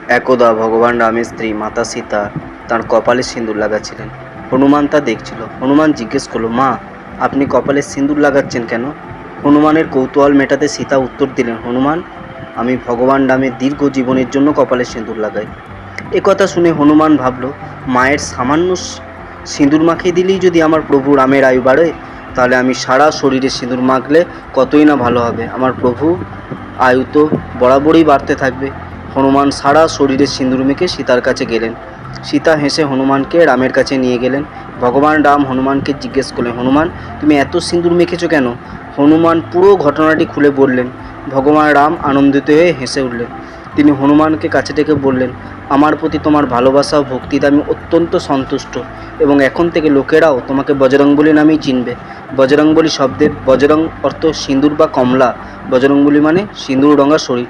একদা ভগবান রামের স্ত্রী মাতা সীতা তাঁর কপালে সিঁদুর লাগাচ্ছিলেন। হনুমান তা দেখছিল। হনুমান জিজ্ঞেস করল, মা, আপনি কপালে সিঁদুর লাগাচ্ছেন কেন? হনুমানের কৌতূহল মেটাতে সীতা উত্তর দিলেন, হনুমান, আমি ভগবান রামের দীর্ঘ জীবনের জন্য কপালে সিঁদুর লাগাই। একথা শুনে হনুমান ভাবল, মায়ের সামান্য সিঁদুর মাখিয়ে দিলেই যদি আমার প্রভু রামের আয়ু বাড়ে, তাহলে আমি সারা শরীরে সিঁদুর মাখলে কতই না ভালো হবে। আমার প্রভু আয়ু তো বরাবরই বাড়তে থাকবে। হনুমান সারা শরীরে সিঁদুর মেখে সীতার কাছে গেলেন। সীতা হেসে হনুমানকে রামের কাছে নিয়ে গেলেন। ভগবান রাম হনুমানকে জিজ্ঞেস করলেন, হনুমান, তুমি এত সিঁদুর মেখেছো কেন? হনুমান পুরো ঘটনাটি খুলে বললেন। ভগবান রাম আনন্দিত হয়ে হেসে উঠলেন। তিনি হনুমানকে কাছে ডেকে বললেন, আমার প্রতি তোমার ভালোবাসা ও ভক্তিতে আমি অত্যন্ত সন্তুষ্ট, এবং এখন থেকে লোকেরাও তোমাকে বজরংবলী নামেই চিনবে। বজরংবলী শব্দের বজরং অর্থ সিঁদুর বা কমলা, বজরংবলী মানে সিঁদুর রঙা শরীর।